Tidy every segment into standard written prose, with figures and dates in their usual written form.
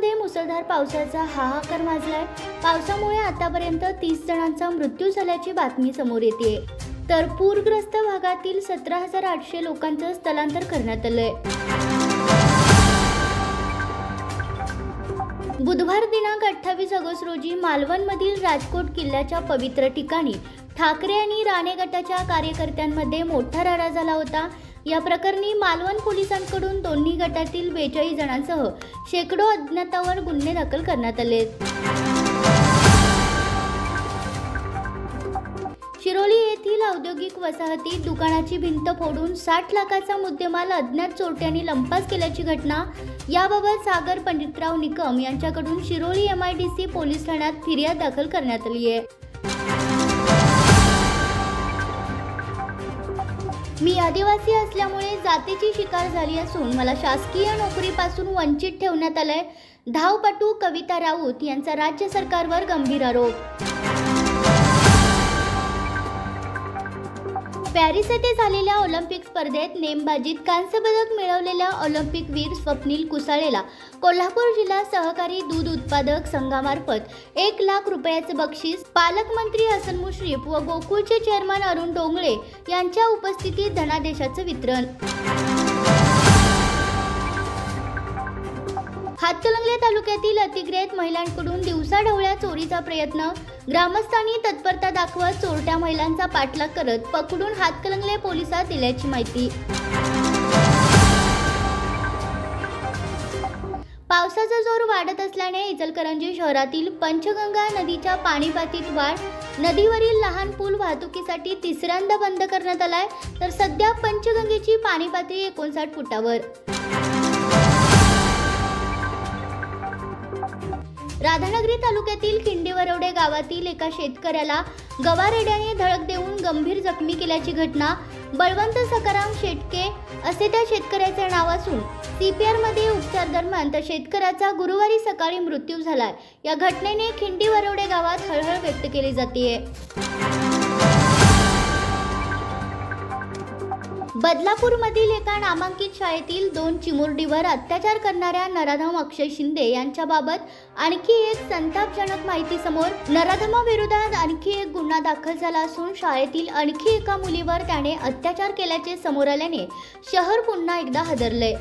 सोलापूरमध्ये मुसळधार पावसाचा हाहाकार माजलाय। पावसामुळे आतापर्यंत 30 जणांचा मृत्यू झाल्याची बातमी समोर येते, तर पूरग्रस्त भागातील 17,800 लोकांचं स्थलांतर करण्यात आलंय। बुधवार दिनांक 28 ऑगस्ट रोजी मालवणमधील राजकोट किल्ल्याच्या पवित्र ठिकाणी ठाकरे आणि राणे गटाच्या कार्यकर्त्यांमध्ये मोठा राडा झाला होता। या प्रकरणी मालवण पोलिसांकडून दोन्ही गटातील 42 जणांसह शेकडो अज्ञातांवर गुन्हे दाखल करण्यात आले। शिरोली येथील औद्योगिक वसाहतीत दुकानाची भिंत फोडून 60 लाखाचा मुद्देमाल अज्ञात चोरट्यांनी लंपास केल्याची घटना। याबाबत सागर पंडितराव निकम यांच्याकडून शिरोली MIDC पोलीस ठाण्यात फिर्याद दाखल करण्यात आली आहे। मी आदिवासी असल्यामुळे जातीची शिकार झाली असून मला शासकीय नोकरीपासून वंचित ठेवण्यात आलंय। धावपटू कविता राऊत यांचा राज्य सरकारवर गंभीर आरोप। पॅरिस येथे झालेल्या ऑलिम्पिक स्पर्धेत नेमबाजीत कांस्य पदक मिळवलेल्या ऑलिम्पिक वीर स्वप्नील कुसाळेला कोल्हापूर जिल्हा सहकारी दूध उत्पादक संघामार्फत 1 लाख रुपयाचे बक्षीस, पालकमंत्री हसन मुश्रीफ व गोकुळचे चेअरमन अरुण डोंगळे यांच्या उपस्थितीत धनादेशाचं वितरण। हातकणंगले तालुक्यातील अतिग्रहित महिलांकडून दिवसाढवळ्या चोरीचा प्रयत्न। ग्रामस्थांनी तत्परता दाखवत चोरट्या महिलांचा पाठलाग करत पकडून हातकणंगले पोलिसात दिल्याची माहिती। पावसाचा जोर वाढत असल्याने इचलकरंजी शहरातील पंचगंगा नदीच्या पाणीपातळीत वाढ। नदीवरील लहान पूल वाहतुकीसाठी तिसऱ्यांदा बंद करण्यात आलाय, तर सध्या पंचगंगेची पाणीपातळी 59 फुटावर। राधानगरी तालुक्यातील खिंडीवरवडे गावातील एका शेतकऱ्याला गवारेड्याने धडक देऊन गंभीर जखमी केल्याची घटना। बळवंत सकाराम शेटके असे त्या शेतकऱ्याचे नाव असून CPR मध्ये उपचार दरम्यान त्या शेतकऱ्याचा गुरुवारी सकाळी मृत्यू झालाय। या घटनेने खिंडीवरवडे गावात हळहळ व्यक्त केली जाते। बदलापूरमधील एका नामांकित शाळेतील 2 चिमुरडीवर अत्याचार करणाऱ्या नराधम अक्षय शिंदे यांच्याबाबत आणखी एक संतापजनक माहिती समोर। नराधमाविरोधात आणखी एक गुन्हा दाखल झाला असून शाळेतील आणखी एका मुलीवर त्याने अत्याचार केल्याचे समोर आल्याने शहर पुन्हा एकदा हादरले।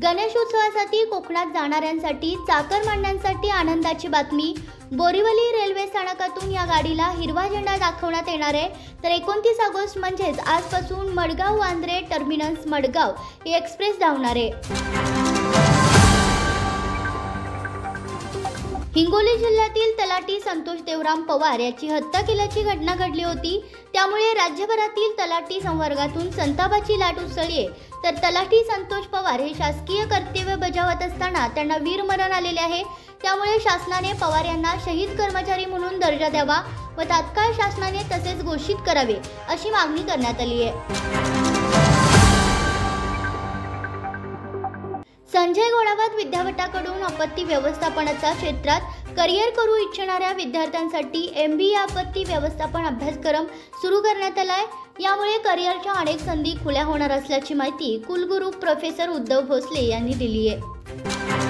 गणेशोत्सवासाठी कोकणात जाणाऱ्यांसाठी चाकरमान्यांसाठी आनंदाची बातमी। बोरीवली रेल्वे स्थानकातून या गाडीला हिरवा झेंडा दाखवण्यात येणार आहे, तर 29 ऑगस्ट म्हणजेच आजपासून मडगाव वांद्रे टर्मिनस मडगाव ही एक्सप्रेस धावणार आहे। हिंगोली जिल्ह्यातील तलाठी संतोष देवराम पवार याची हत्या केल्याची घटना घडली होती, त्यामुळे राज्यभरातील तलाठी संवर्गातून संतापाची लाट उसळली आहे। तर तलाठी संतोष पवार हे शासकीय कर्तव्य बजावत असताना त्यांना वीरमरण आलेले आहे, त्यामुळे शासनाने पवार यांना शहीद कर्मचारी म्हणून दर्जा द्यावा व तात्काळ शासनाने तसेच घोषित करावे अशी मागणी करण्यात आली आहे। संजय घोडावत विद्यापीठाकडून आपत्ती व्यवस्थापनाच्या क्षेत्रात करिअर करू इच्छिणाऱ्या विद्यार्थ्यांसाठी MBA आपत्ती व्यवस्थापन अभ्यासक्रम सुरू करण्यात आलाय। यामुळे करिअरच्या अनेक संधी खुल्या होणार असल्याची माहिती कुलगुरू प्रोफेसर उद्धव भोसले यांनी दिली आहे।